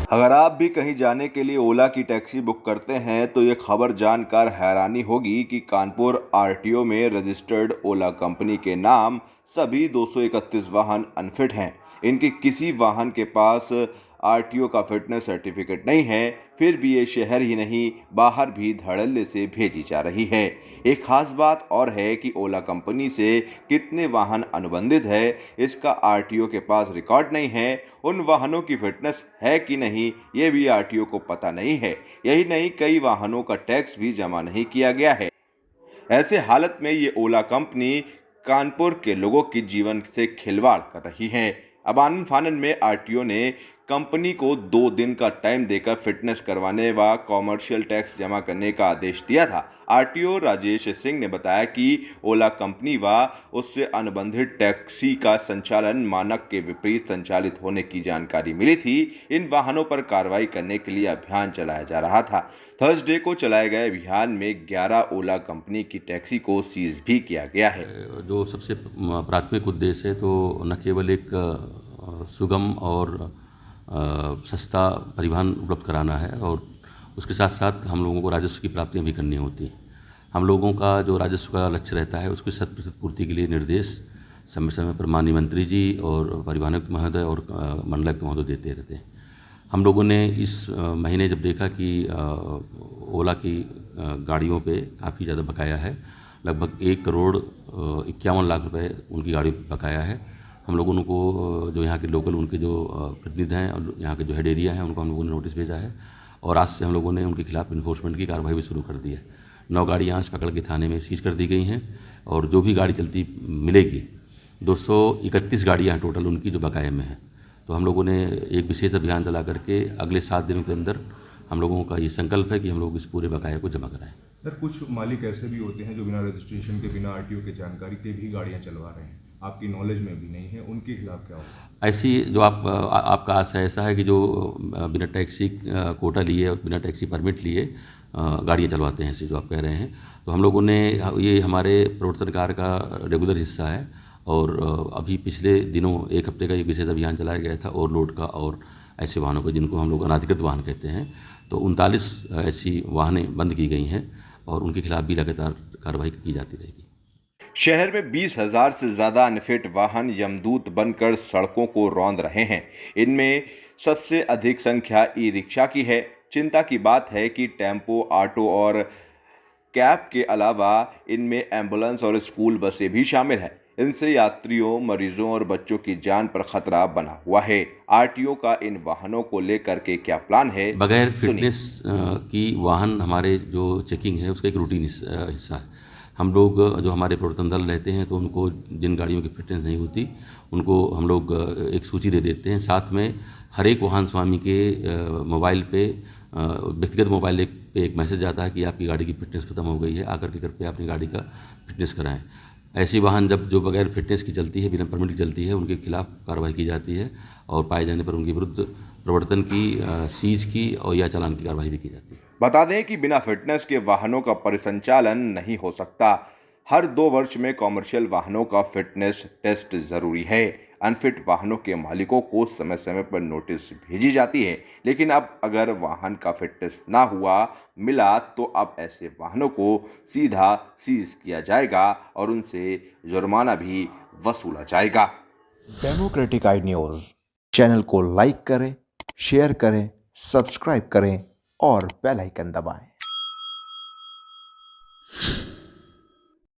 अगर आप भी कहीं जाने के लिए ओला की टैक्सी बुक करते हैं तो ये खबर जानकर हैरानी होगी कि कानपुर आरटीओ में रजिस्टर्ड ओला कंपनी के नाम सभी 231 वाहन अनफिट हैं। इनके किसी वाहन के पास आरटीओ का फिटनेस सर्टिफिकेट नहीं है, फिर भी ये शहर ही नहीं बाहर भी धड़ल्ले से भेजी जा रही है। एक खास बात और है कि ओला कंपनी से कितने वाहन अनुबंधित है, इसका आरटीओ के पास रिकॉर्ड नहीं है। उन वाहनों की फिटनेस है कि नहीं, ये भी आरटीओ को पता नहीं है। यही नहीं, कई वाहनों का टैक्स भी जमा नहीं किया गया है। ऐसे हालत में ये ओला कंपनी कानपुर के लोगों के जीवन से खिलवाड़ कर रही है। अब आनन फानन में आरटीओ ने कंपनी को 2 दिन का टाइम देकर फिटनेस करवाने व कॉमर्शियल टैक्स जमा करने का आदेश दिया था। आरटीओ राजेश सिंह ने बताया कि ओला कंपनी व उससे अनुबंधित टैक्सी का संचालन मानक के विपरीत संचालित होने की जानकारी मिली थी। इन वाहनों पर कार्रवाई करने के लिए अभियान चलाया जा रहा था। थर्सडे को चलाए गए अभियान में 11 ओला कंपनी की टैक्सी को सीज भी किया गया है। जो सबसे प्राथमिक उद्देश्य है तो न केवल एक सुगम और सस्ता परिवहन उपलब्ध कराना है और उसके साथ साथ हम लोगों को राजस्व की प्राप्तियां भी करनी होती हैं। हम लोगों का जो राजस्व का लक्ष्य रहता है उसकी 100% पूर्ति के लिए निर्देश समय समय पर माननीय मंत्री जी और परिवहन आयुक्त महोदय और मंडलायुक्त महोदय देते रहते हैं। हम लोगों ने इस महीने जब देखा कि ओला की गाड़ियों पे काफ़ी ज़्यादा बकाया है, लगभग 1,51,00,000 रुपये उनकी गाड़ियों पर बकाया है। हम लोगों को जो यहाँ के लोकल उनके जो प्रतिनिधि हैं और यहाँ के जो हेड एरिया हैं उनको हम लोगों ने नोटिस भेजा है और आज से हम लोगों ने उनके खिलाफ इन्फोर्समेंट की कार्रवाई भी शुरू कर दी है। 9 गाड़ियाँ आज पकड़ के थाने में सीज कर दी गई हैं और जो भी गाड़ी चलती मिलेगी 231 गाड़ियाँ टोटल उनकी जो बकाये में हैं। तो हम लोगों ने एक विशेष अभियान चला करके अगले 7 दिनों के अंदर हम लोगों का ये संकल्प है कि हम लोग इस पूरे बकाये को जमा कराएं। सर, कुछ मालिक ऐसे भी होते हैं जो बिना रजिस्ट्रेशन के, बिना आरटीओ के जानकारी के भी गाड़ियां चलवा रहे हैं, आपकी नॉलेज में भी नहीं है, उनके खिलाफ क्या होगा? ऐसी जो आपका आशा ऐसा है कि जो बिना टैक्सी कोटा लिए और बिना टैक्सी परमिट लिए गाड़ियाँ चलवाते हैं, ऐसे जो आप कह रहे हैं, तो हम लोगों ने ये हमारे प्रवर्तन कार्य का रेगुलर हिस्सा है और अभी पिछले दिनों 1 हफ्ते का एक विशेष अभियान चलाया गया था ओवरलोड का और ऐसे वाहनों का जिनको हम लोग अनाधिकृत वाहन कहते हैं। तो 39 ऐसी वाहनें बंद की गई हैं और उनके खिलाफ भी लगातार कार्रवाई की जाती रहेगी। शहर में 20,000 से ज्यादा अनफिट वाहन यमदूत बनकर सड़कों को रौंद रहे हैं। इनमें सबसे अधिक संख्या ई रिक्शा की है। चिंता की बात है कि टेम्पो, ऑटो और कैब के अलावा इनमें एम्बुलेंस और स्कूल बसें भी शामिल हैं। इनसे यात्रियों, मरीजों और बच्चों की जान पर खतरा बना हुआ है। आरटीओ का इन वाहनों को लेकर के क्या प्लान है, बगैर फिटनेस की वाहन हमारे जो चेकिंग है उसका एक रूटीन हिस्सा है। हम लोग जो हमारे प्रवर्तन दल रहते हैं तो उनको जिन गाड़ियों की फिटनेस नहीं होती उनको हम लोग एक सूची दे देते हैं। साथ में हर एक वाहन स्वामी के मोबाइल पे व्यक्तिगत मोबाइल पे एक मैसेज आता है कि आपकी गाड़ी की फिटनेस खत्म हो गई है, आकर के कृपया अपनी गाड़ी का फिटनेस कराएं। ऐसी वाहन जब जो बगैर फिटनेस की चलती है, बिना परमिट की चलती है, उनके खिलाफ कार्रवाई की जाती है और पाए जाने पर उनके विरुद्ध प्रवर्तन की, सीज की और या चालान की कार्रवाई भी की जाती है। बता दें कि बिना फिटनेस के वाहनों का परिसंचालन नहीं हो सकता। हर 2 वर्ष में कॉमर्शियल वाहनों का फिटनेस टेस्ट जरूरी है। अनफिट वाहनों के मालिकों को समय समय पर नोटिस भेजी जाती है, लेकिन अब अगर वाहन का फिटनेस ना हुआ मिला तो अब ऐसे वाहनों को सीधा सीज किया जाएगा और उनसे जुर्माना भी वसूला जाएगा। डेमोक्रेटिक आई न्यूज़ चैनल को लाइक करें, शेयर करें, सब्सक्राइब करें और बेल आइकन दबाएं।